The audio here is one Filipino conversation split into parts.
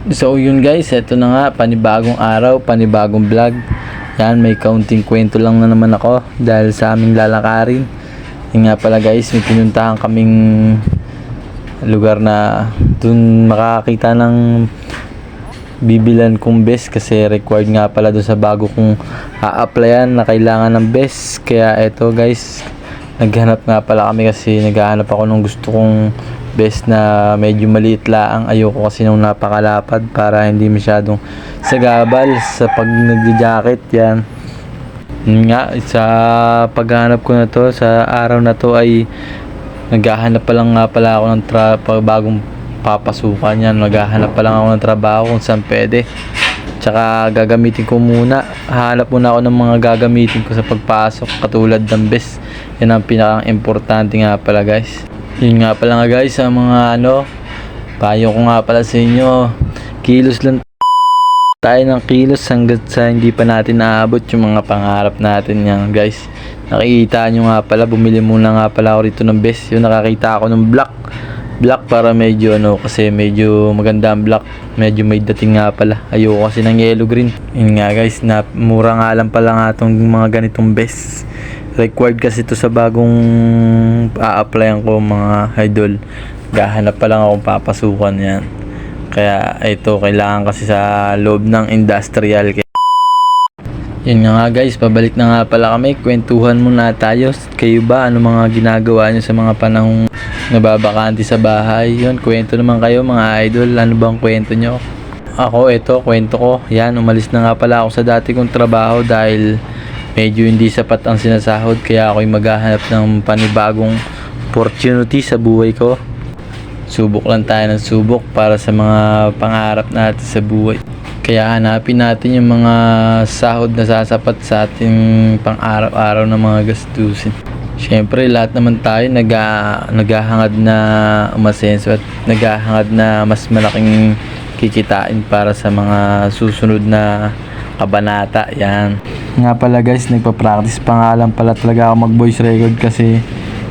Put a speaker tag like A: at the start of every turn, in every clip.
A: So yun guys, eto na nga, panibagong araw, panibagong vlog. Yan, may kaunting kwento lang na naman ako dahil sa aming lalakarin. Yun nga pala guys, may pinuntahan kaming lugar na dun makakita ng bibilan kong best, kasi required nga pala dun sa bago kong a-applyan na kailangan ng best. Kaya eto guys, naghanap nga pala kami kasi naghahanap ako ng gusto kong best na medyo maliit lang. Ayoko kasi nung napakalapad para hindi masyadong sagabal sa pag nagja-jacket. Yan. Yun nga, sa paghahanap ko na to, sa araw na to ay naghahanap pa lang nga pala ako ng bagong papasukan. Yan, naghahanap pa lang ako ng trabaho kung saan pwede. Tsaka gagamitin ko muna, hahanap muna ako ng mga gagamitin ko sa pagpasok, katulad ng best. Yan ang pinakang importante nga pala guys. Yun nga pala nga guys, sa mga payo ko nga pala sa inyo, kilos lang tayo ng kilos hanggat sa hindi pa natin naabot yung mga pangarap natin. Yan guys, nakikita nyo nga pala, bumili muna nga pala ako rito ng best. Yung nakakita ako ng black para medyo kasi medyo maganda ang black, medyo may dating nga pala. Ayoko kasi ng yellow green. Yun nga guys, na mura nga lang pala nga itong mga ganitong best. Required kasi ito sa bagong a-applyan ko mga idol. Gahanap pa lang akong papasukan. Yan, kaya ito kailangan kasi sa loob ng industrial. Yun nga guys, pabalik na nga pala kami. Kwentuhan muna tayo. Kayo ba, ano mga ginagawa nyo sa mga panahong nababakante sa bahay? Yun, kwento naman kayo mga idol. Ano bang kwento nyo? Ako, ito, kwento ko. Yan, umalis na nga pala ako sa dati kong trabaho dahil medyo hindi sapat ang sinasahod, kaya ako'y maghahanap ng panibagong opportunity sa buhay ko. Subok lang tayo ng subok para sa mga pangarap natin sa buhay. Kaya hanapin natin yung mga sahod na sasapat sa ating pang-araw-araw na mga gastusin. Siyempre, lahat naman tayo naghahangad na umasenso at naghahangad na mas malaking kikitain para sa mga susunod na kabanata. Yan. Nga pala guys, nagpa-practice pa nga lang pala talaga ako mag-voice record kasi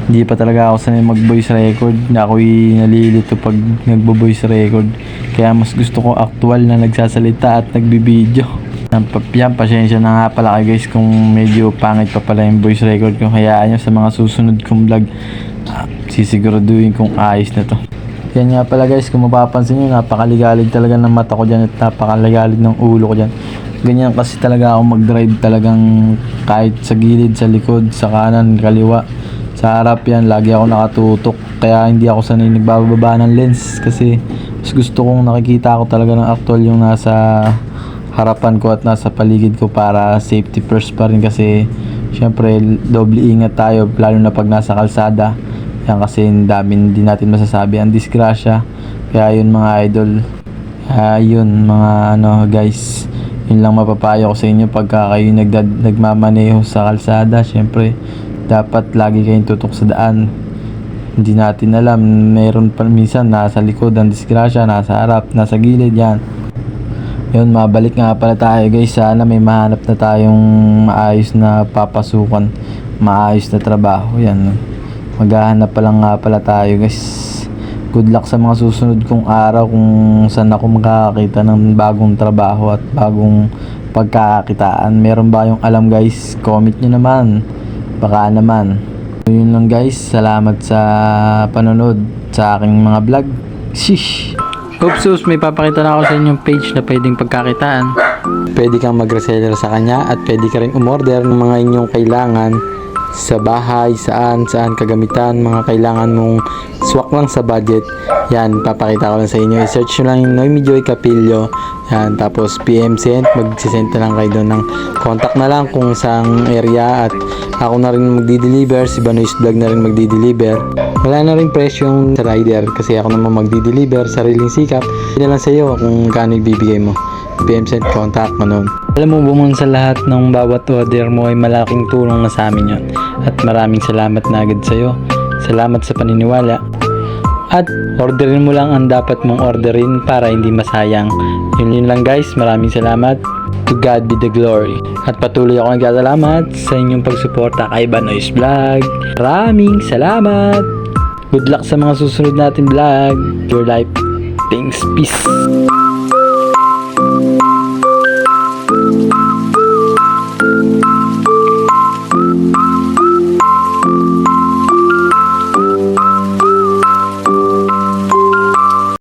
A: hindi pa talaga ako sanay mag-voice record. Ako'y nalilito pag nagbo-voice record. Kaya mas gusto ko actual na nagsasalita at nagbibideo. Yan, pasensya na nga pala kayo guys kung medyo pangit pa pala yung voice record ko. Hayaan nyo, sa mga susunod kong vlog sisiguraduhin kong ayos na to. Yan nga pala guys, kung mapapansin nyo, napakaligalig talaga ng mata ko dyan at napakaligalig ng ulo ko dyan. Ganyan kasi talaga ako mag-drive, talagang kahit sa gilid, sa likod, sa kanan, kaliwa, sa harap, yan, lagi ako nakatutok. Kaya hindi ako sanay nagbababa ng lens kasi mas gusto kong nakikita ako talaga ng actual yung nasa harapan ko at nasa paligid ko para safety first pa rin. Kasi syempre doble ingat tayo lalo na pag nasa kalsada. Yan, kasi hindi natin masasabi ang disgrasya. Kaya yun mga idol, yun mga guys, yun lang mapapayo ko sa inyo pagka kayo nagmamaneho sa kalsada. Syempre dapat lagi kayong tutok sa daan. Hindi natin alam, meron pa minsan nasa likod ang disgrasya, nasa harap, nasa gilid. Yan, yun, mabalik nga pala tayo guys. Sana may mahanap na tayong maayos na papasukan, maayos na trabaho. Yan, maghahanap pa lang nga pala tayo guys. Good luck sa mga susunod kong araw kung saan ako makakakita ng bagong trabaho at bagong pagkakakitaan. Meron ba yung alam guys? Comment nyo naman, baka naman. Yun lang guys, salamat sa panonood sa aking mga vlog. Shish! Oopsus, may papakita na ako sa inyong page na pwedeng pagkakitaan. Pwede kang mag-reseller sa kanya at pwede ka rin umorder ng mga inyong kailangan sa bahay, saan kagamitan, mga kailangan mong swak lang sa budget. Yan, papakita ko lang sa inyo. I-search nyo lang yung Noemi Joy Capillo. Yan, tapos PM send, mag-send na lang kayo doon ng contact na lang kung saang area at ako na rin magdi-deliver, si Banoy's Vlog na rin magdi-deliver. Wala na rin presyong sa rider kasi ako naman magdi-deliver, sariling sikap. Hindi na lang sa iyo kung kano ibibigay mo. PM send, contact mo nun. Alam mo, bumon sa lahat ng bawat order mo ay malaking tulong na sa amin yun. At maraming salamat na agad sa'yo. Salamat sa paniniwala. At orderin mo lang ang dapat mong orderin para hindi masayang. Yun lang guys, maraming salamat. To God be the glory. At patuloy ako nagkasalamat sa inyong pagsuporta kay Banoy's Vlog. Maraming salamat. Good luck sa mga susunod natin vlog. Your life. Thanks. Peace.